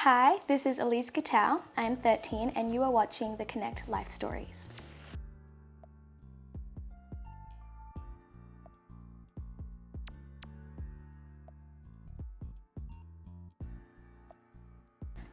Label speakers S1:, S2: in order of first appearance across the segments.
S1: Hi, this is Elise Gitau. I'm 13 and you are watching the Connect Life Stories.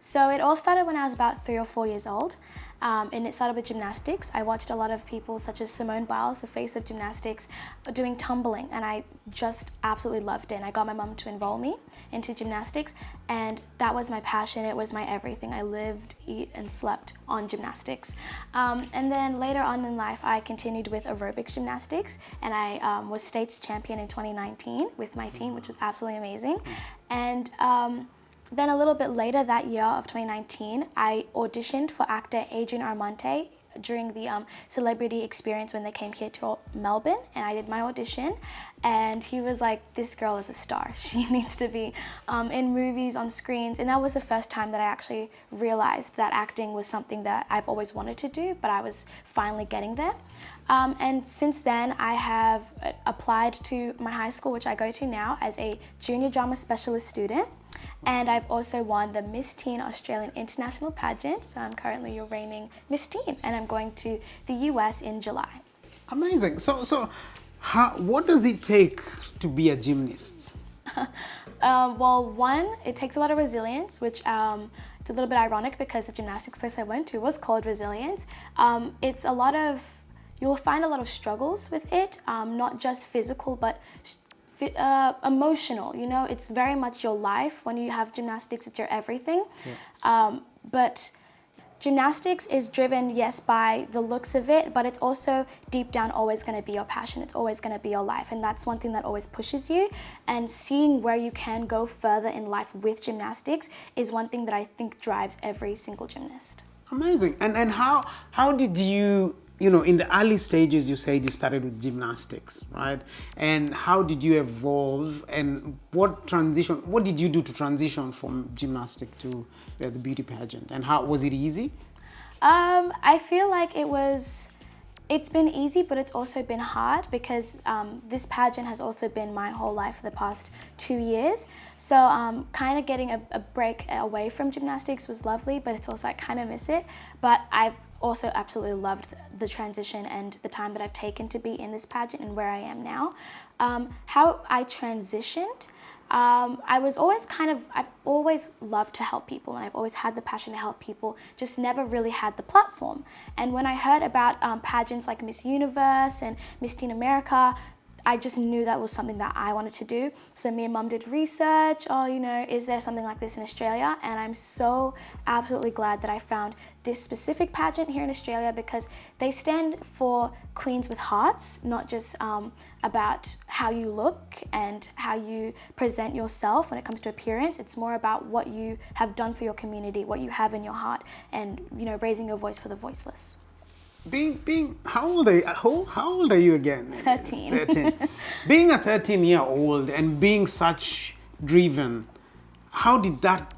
S1: So it all started when I was about 3 or 4 years old, and it started with gymnastics. I watched a lot of people such as Simone Biles, the face of gymnastics, doing tumbling, and I just absolutely loved it. And I got my mum to enroll me into gymnastics, and that was my passion. It was my everything. I lived, eat, and slept on gymnastics. And then later on in life, I continued with aerobics gymnastics, and I was state champion in 2019 with my team, which was absolutely amazing. And then a little bit later that year of 2019, I auditioned for actor Adrian Armonte during the celebrity experience when they came here to Melbourne, and I did my audition, and he was like, this girl is a star. She needs to be in movies, on screens, and that was the first time that I actually realized that acting was something that I've always wanted to do, but I was finally getting there. And since then, I have applied to my high school, which I go to now, as a junior drama specialist student. And I've also won the Miss Teen Australian International Pageant, so I'm currently your reigning Miss Teen, and I'm going to the US in July.
S2: Amazing. What does it take to be a gymnast?
S1: Well, one, it takes a lot of resilience, which it's a little bit ironic because the gymnastics place I went to was called Resilience. You'll find a lot of struggles with it, not just physical, but emotional. You know, it's very much your life. When you have gymnastics, it's your everything. Yeah. But gymnastics is driven, yes, by the looks of it, but it's also deep down always going to be your passion. It's always going to be your life, and that's one thing that always pushes you. And seeing where you can go further in life with gymnastics is one thing that I think drives every single gymnast.
S2: Amazing. And how did you know, in the early stages, you said you started with gymnastics, right? And how did you evolve, and what did you do to transition from gymnastic to the beauty pageant? And how was it easy?
S1: I feel like it's been easy, but it's also been hard because this pageant has also been my whole life for the past 2 years. So kind of getting a break away from gymnastics was lovely, but it's also I kind of miss it. But I've also absolutely loved the transition and the time that I've taken to be in this pageant and where I am now. How I transitioned, I've always loved to help people, and I've always had the passion to help people, just never really had the platform. And when I heard about pageants like Miss Universe and Miss Teen America, I just knew that was something that I wanted to do. So me and Mum did research, is there something like this in Australia? And I'm so absolutely glad that I found this specific pageant here in Australia, because they stand for Queens with Hearts, not just about how you look and how you present yourself when it comes to appearance. It's more about what you have done for your community, what you have in your heart, and raising your voice for the voiceless.
S2: How old are you again?
S1: 13.
S2: 13. Being a 13-year-old and being such driven,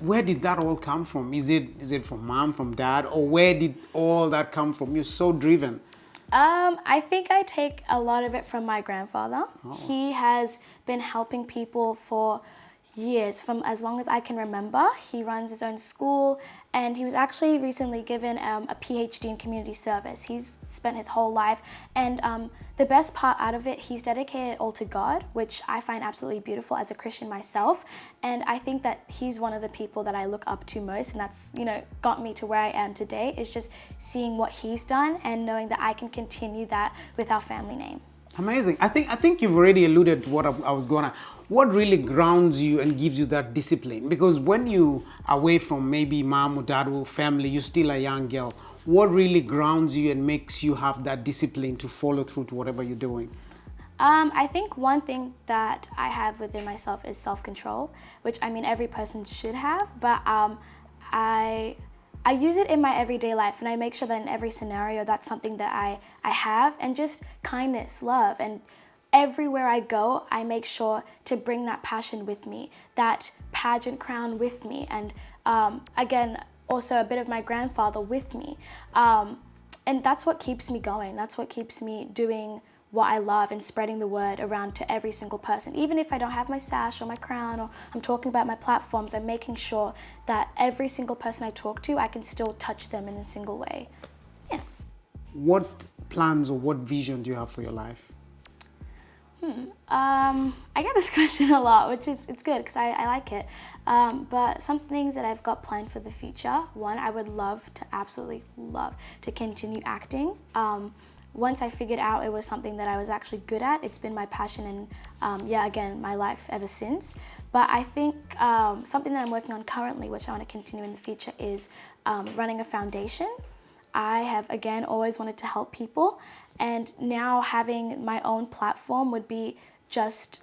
S2: where did that all come from? Is it from mom, from dad, or where did all that come from? You're so driven.
S1: I think I take a lot of it from my grandfather. Oh. He has been helping people for years, from as long as I can remember. He runs his own school, and he was actually recently given a PhD in community service. He's spent his whole life, and the best part out of it, he's dedicated it all to God, which I find absolutely beautiful as a Christian myself. And I think that he's one of the people that I look up to most, and that's got me to where I am today, is just seeing what he's done and knowing that I can continue that with our family name.
S2: Amazing. I think you've already alluded to what I was gonna. What really grounds you and gives you that discipline? Because when you are away from maybe mom or dad or family, you're still a young girl. What really grounds you and makes you have that discipline to follow through to whatever you're doing?
S1: I think one thing that I have within myself is self-control, which every person should have, but I use it in my everyday life, and I make sure that in every scenario that's something that I have, and just kindness, love, and everywhere I go, I make sure to bring that passion with me, that pageant crown with me, and again, also a bit of my grandfather with me. And that's what keeps me going. That's what keeps me doing what I love and spreading the word around to every single person. Even if I don't have my sash or my crown, or I'm talking about my platforms, I'm making sure that every single person I talk to, I can still touch them in a single way. Yeah.
S2: What plans or what vision do you have for your life?
S1: I get this question a lot, which is, it's good because I like it. But some things that I've got planned for the future. One, I would absolutely love to continue acting. Once I figured out it was something that I was actually good at, it's been my passion and again, my life ever since. But I think something that I'm working on currently, which I want to continue in the future, is running a foundation. I have, again, always wanted to help people, and now having my own platform would be just,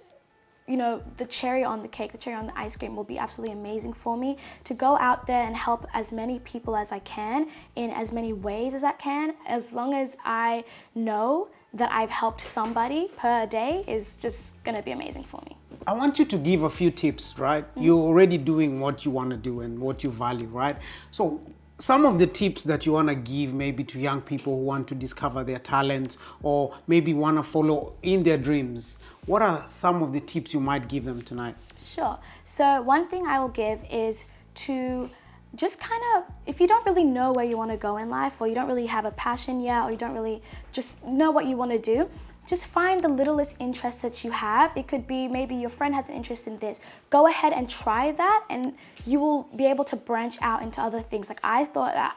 S1: the cherry on the cake, the cherry on the ice cream will be absolutely amazing for me to go out there and help as many people as I can in as many ways as I can. As long as I know that I've helped somebody per day is just gonna be amazing for me.
S2: I want you to give a few tips, right? You're already doing what you want to do and what you value, right? So some of the tips that you want to give maybe to young people who want to discover their talents or maybe want to follow in their dreams, what are some of the tips you might give them tonight?
S1: Sure. So one thing I will give is to just kind of, if you don't really know where you want to go in life, or you don't really have a passion yet, or you don't really just know what you want to do, just find the littlest interest that you have. It could be maybe your friend has an interest in this. Go ahead and try that, and you will be able to branch out into other things. Like I thought that,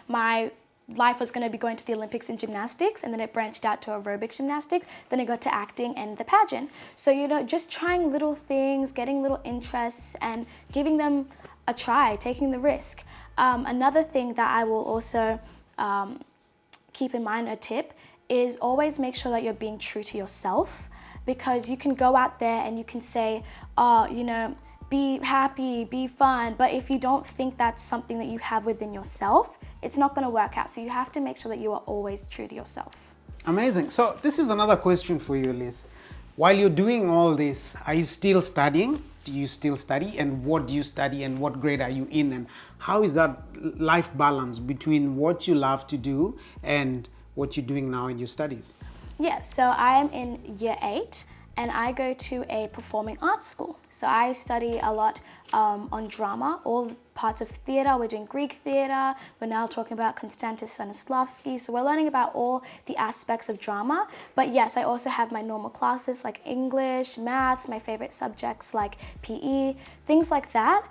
S1: my life was going to be going to the Olympics in gymnastics, and then it branched out to aerobic gymnastics, then it got to acting and the pageant. So, just trying little things, getting little interests and giving them a try, taking the risk. Another thing that I will also keep in mind, a tip, is always make sure that you're being true to yourself, because you can go out there and you can say, be happy, be fun, but if you don't think that's something that you have within yourself, it's not going to work out. So you have to make sure that you are always true to yourself.
S2: Amazing. So this is another question for you, Elise. While you're doing all this, are you still studying? Do you still study? And what do you study and what grade are you in? And how is that life balance between what you love to do and what you're doing now in your studies?
S1: Yeah, so I am in year 8 and I go to a performing arts school. So I study a lot on drama, all parts of theatre. We're doing Greek theatre. We're now talking about Konstantis Stanislavski. So we're learning about all the aspects of drama. But yes, I also have my normal classes like English, maths, my favorite subjects like PE, things like that.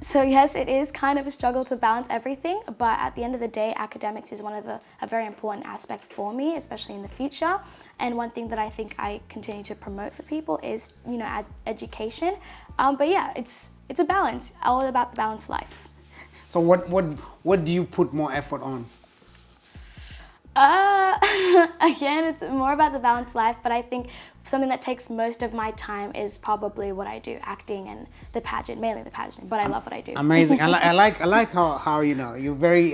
S1: So yes, it is kind of a struggle to balance everything, but at the end of the day, academics is a very important aspect for me, especially in the future. And one thing that I think I continue to promote for people is, education. But yeah, it's a balance, all about the balanced life.
S2: So what do you put more effort on?
S1: Again, it's more about the balanced life, but I think something that takes most of my time is probably what I do, acting and the pageant, mainly the pageant, but I love what I do.
S2: Amazing. I like how you're very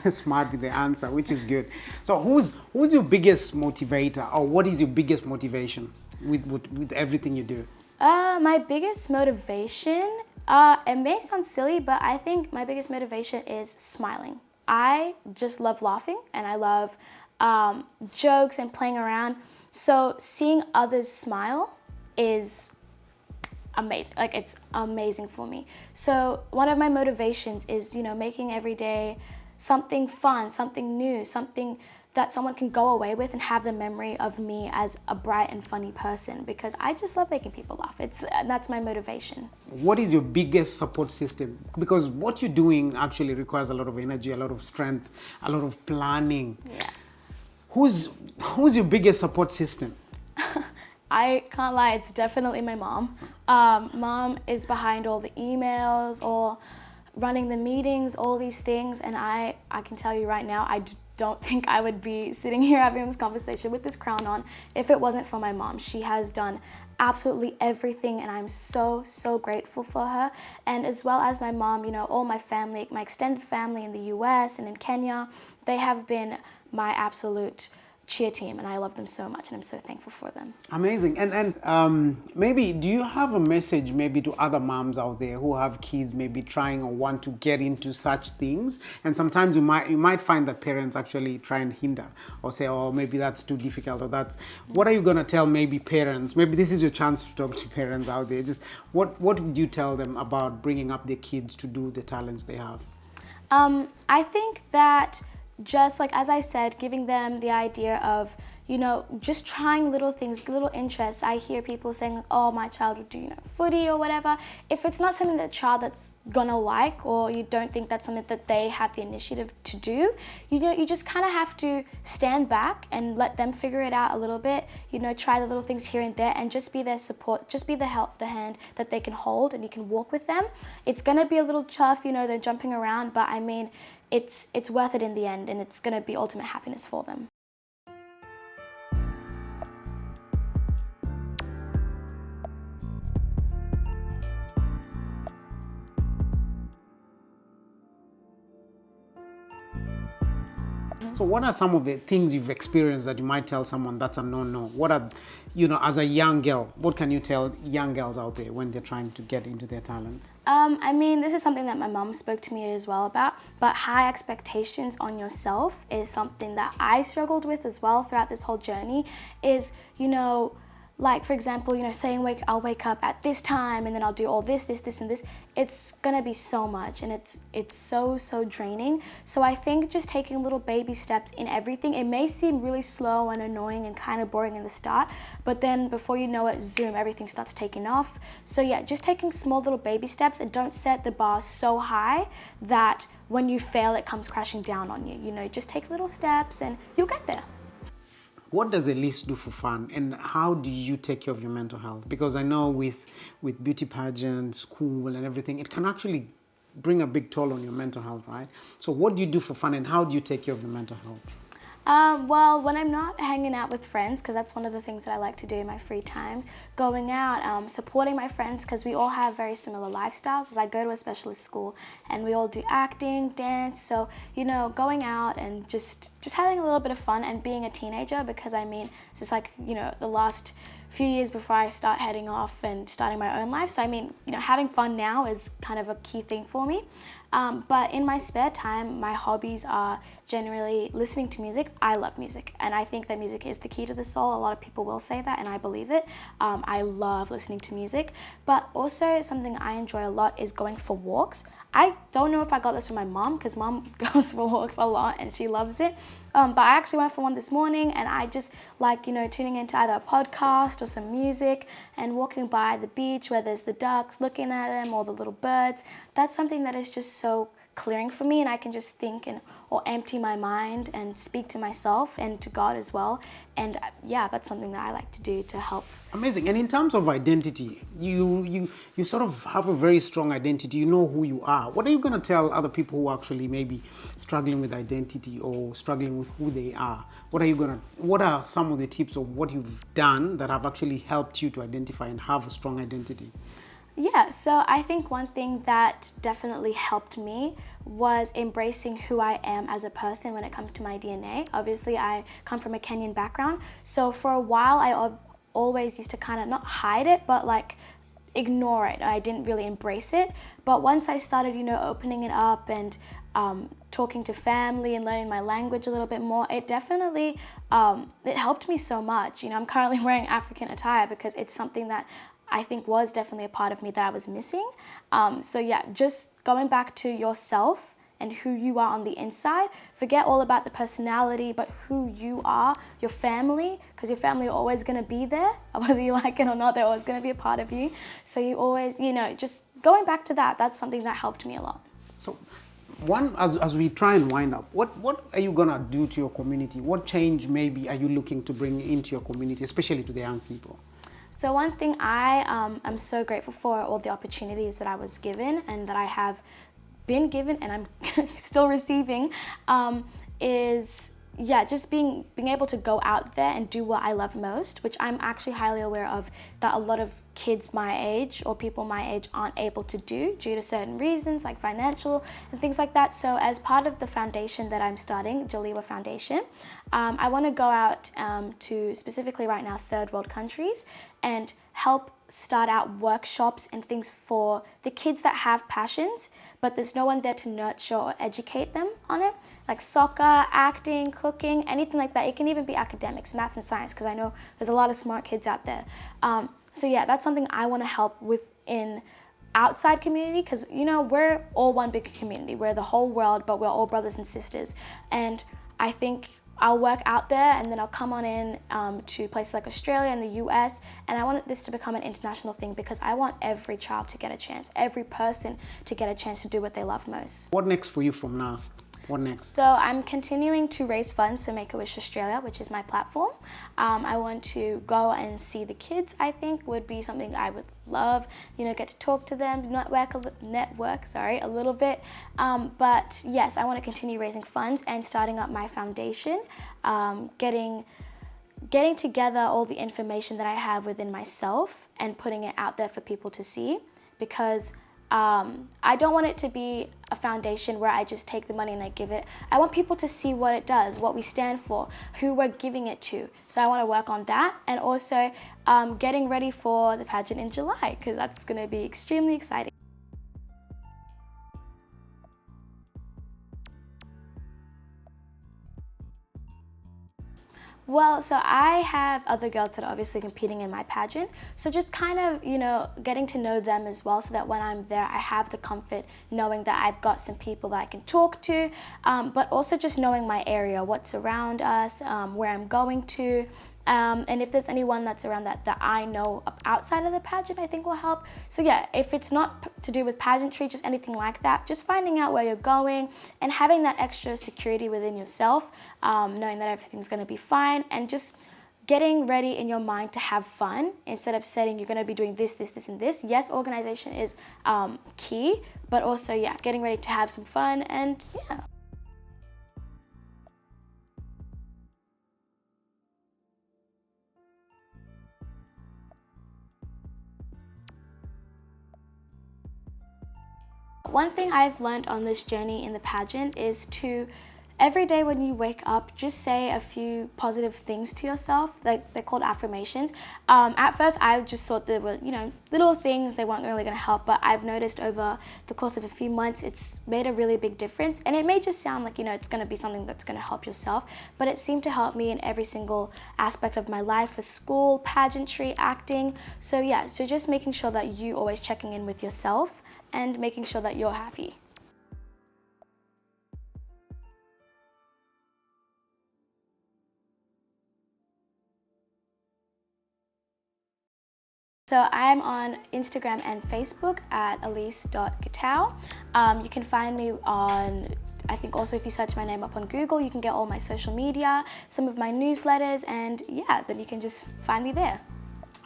S2: smart with the answer, which is good. So who's your biggest motivator, or what is your biggest motivation with everything you do?
S1: My biggest motivation, it may sound silly, but I think my biggest motivation is smiling. I just love laughing and I love jokes and playing around. So seeing others smile is amazing. Like, it's amazing for me. So one of my motivations is, making every day something fun, something new, something that someone can go away with and have the memory of me as a bright and funny person, because I just love making people laugh. That's my motivation.
S2: What is your biggest support system? Because what you're doing actually requires a lot of energy, a lot of strength, a lot of planning.
S1: Yeah.
S2: Who's your biggest support system?
S1: I can't lie, it's definitely my mom. Mom is behind all the emails or running the meetings, all these things, and I can tell you right now, I don't think I would be sitting here having this conversation with this crown on if it wasn't for my mom. She has done absolutely everything, and I'm so, so grateful for her. And as well as my mom, all my family, my extended family in the US and in Kenya, they have been my absolute cheer team, and I love them so much, and I'm so thankful for them.
S2: Amazing. And maybe do you have a message maybe to other moms out there who have kids maybe trying or want to get into such things? And sometimes you might find that parents actually try and hinder or say, oh, maybe that's too difficult, or that's what are you going to tell maybe parents? Maybe this is your chance to talk to parents out there. Just what would you tell them about bringing up their kids to do the talents they have?
S1: I think that, just like, as I said, giving them the idea of, just trying little things, little interests. I hear people saying, oh, my child would do, footy or whatever. If it's not something that the child that's gonna like, or you don't think that's something that they have the initiative to do, you just kind of have to stand back and let them figure it out a little bit, try the little things here and there, and just be their support, just be the hand that they can hold, and you can walk with them. It's gonna be a little tough, they're jumping around, but I mean, it's worth it in the end, and it's gonna be ultimate happiness for them.
S2: So what are some of the things you've experienced that you might tell someone that's a no-no? What are, as a young girl, what can you tell young girls out there when they're trying to get into their talent?
S1: I mean, this is something that my mom spoke to me as well about, but high expectations on yourself is something that I struggled with as well throughout this whole journey. Is, like, for example, saying I'll wake up at this time and then I'll do all this, and this. It's gonna be so much, and it's so draining. So I think just taking little baby steps in everything, it may seem really slow and annoying and kind of boring in the start, but then before you know it, zoom, everything starts taking off. So yeah, just taking small little baby steps, and don't set the bar so high that when you fail, it comes crashing down on you. Just take little steps and you'll get there.
S2: What does Elise do for fun, and how do you take care of your mental health? Because I know with beauty pageant, school and everything, it can actually bring a big toll on your mental health, right? So what do you do for fun, and how do you take care of your mental health?
S1: Well, when I'm not hanging out with friends, because that's one of the things that I like to do in my free time, going out, supporting my friends, because we all have very similar lifestyles, as I go to a specialist school and we all do acting, dance, so, going out and just having a little bit of fun, and being a teenager, because I mean, it's just like, the last few years before I start heading off and starting my own life. So I mean, having fun now is kind of a key thing for me. But in my spare time, my hobbies are generally listening to music. I love music, and I think that music is the key to the soul. A lot of people will say that, and I believe it. I love listening to music, but also something I enjoy a lot is going for walks. I don't know if I got this from my mom, because mom goes for walks a lot and she loves it. But I actually went for one this morning, and I just like, tuning into either a podcast or some music and walking by the beach where there's the ducks, looking at them, or the little birds. That's something that is just so clearing for me, and I can just think or empty my mind and speak to myself and to God as well. And yeah, that's something that I like to do to help.
S2: Amazing. And in terms of identity, you sort of have a very strong identity. You know who you are. What are you going to tell other people who are actually maybe struggling with identity or struggling with who they are? What are some of the tips of what you've done that have actually helped you to identify and have a strong identity?
S1: Yeah, so I think one thing that definitely helped me was embracing who I am as a person when it comes to my DNA. Obviously, I come from a Kenyan background, so for a while I always used to kind of not hide it, but like ignore it. I didn't really embrace it. But once I started, opening it up and talking to family and learning my language a little bit more, it definitely, it helped me so much. I'm currently wearing African attire because it's something that I think was definitely a part of me that I was missing. So yeah, just going back to yourself and who you are on the inside. Forget all about the personality, but who you are, your family, because your family are always going to be there, whether you like it or not, they're always going to be a part of you. So you always, just going back to that, that's something that helped me a lot.
S2: So as we try and wind up, what are you going to do to your community? What change maybe are you looking to bring into your community, especially to the young people?
S1: So one thing I am so grateful for, all the opportunities that I was given and that I have been given and I'm still receiving, is, yeah, just being able to go out there and do what I love most, which I'm actually highly aware of that a lot of kids my age or people my age aren't able to do due to certain reasons like financial and things like that. So as part of the foundation that I'm starting, Jaliwa Foundation, I want to go out to specifically right now third world countries and help start out workshops and things for the kids that have passions, but there's no one there to nurture or educate them on it, like soccer, acting, cooking, anything like that. It can even be academics, maths and science, because I know there's a lot of smart kids out there. So yeah, that's something I want to help with in outside community, because you know, we're all one big community. We're the whole world, but we're all brothers and sisters. And I think I'll work out there and then I'll come on in to places like Australia and the US, and I want this to become an international thing because I want every child to get a chance, every person to get a chance to do what they love most.
S2: What next for you from now? What next?
S1: So I'm continuing to raise funds for Make-A-Wish Australia, which is my platform. I want to go and see the kids, I think would be something I would love, you know, get to talk to them, network a little bit. But yes, I want to continue raising funds and starting up my foundation, getting together all the information that I have within myself and putting it out there for people to see, because I don't want it to be a foundation where I just take the money and I give it. I want people to see what it does, what we stand for, who we're giving it to. So I want to work on that, and also getting ready for the pageant in July, because that's going to be extremely exciting. Well, so I have other girls that are obviously competing in my pageant. So just kind of, you know, getting to know them as well, so that when I'm there, I have the comfort knowing that I've got some people that I can talk to, but also just knowing my area, what's around us, where I'm going to. And if there's anyone that's around that I know outside of the pageant, I think will help. So yeah, if it's not to do with pageantry, just anything like that, just finding out where you're going and having that extra security within yourself, knowing that everything's going to be fine, and just getting ready in your mind to have fun instead of saying you're going to be doing this, this, this, and this. Yes, organization is key, but also, yeah, getting ready to have some fun, and yeah. One thing I've learned on this journey in the pageant is to, every day when you wake up, just say a few positive things to yourself. Like, they're called affirmations. At first, I just thought they were, you know, little things, they weren't really going to help, but I've noticed over the course of a few months, it's made a really big difference. And it may just sound like, you know, it's going to be something that's going to help yourself, but it seemed to help me in every single aspect of my life, with school, pageantry, acting. So yeah, so just making sure that you always checking in with yourself and making sure that you're happy. So I'm on Instagram and Facebook at Elise.Gitau. You can find me on, I think also if you search my name up on Google, you can get all my social media, some of my newsletters, and yeah, then you can just find me there.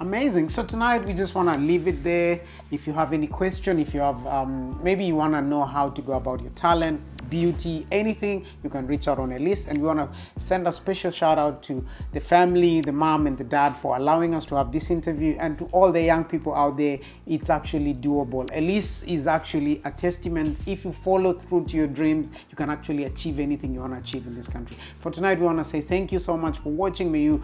S2: Amazing. So tonight we just want to leave it there. If you have any question, if you have maybe you want to know how to go about your talent, beauty, anything, you can reach out on Elise. And we want to send a special shout out to the family, the mom and the dad, for allowing us to have this interview, and to all the young people out there. It's actually doable. Elise is actually a testament. If you follow through to your dreams, you can actually achieve anything you want to achieve in this country. For tonight, we want to say thank you so much for watching. May you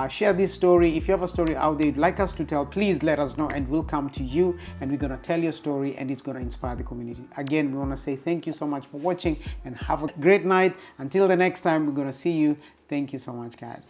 S2: share this story. If you have a story out there you'd like us to tell, please let us know, and we'll come to you and we're going to tell your story, and it's going to inspire the community. Again, we want to say thank you so much for watching, and have a great night. Until the next time, we're going to see you. Thank you so much, guys.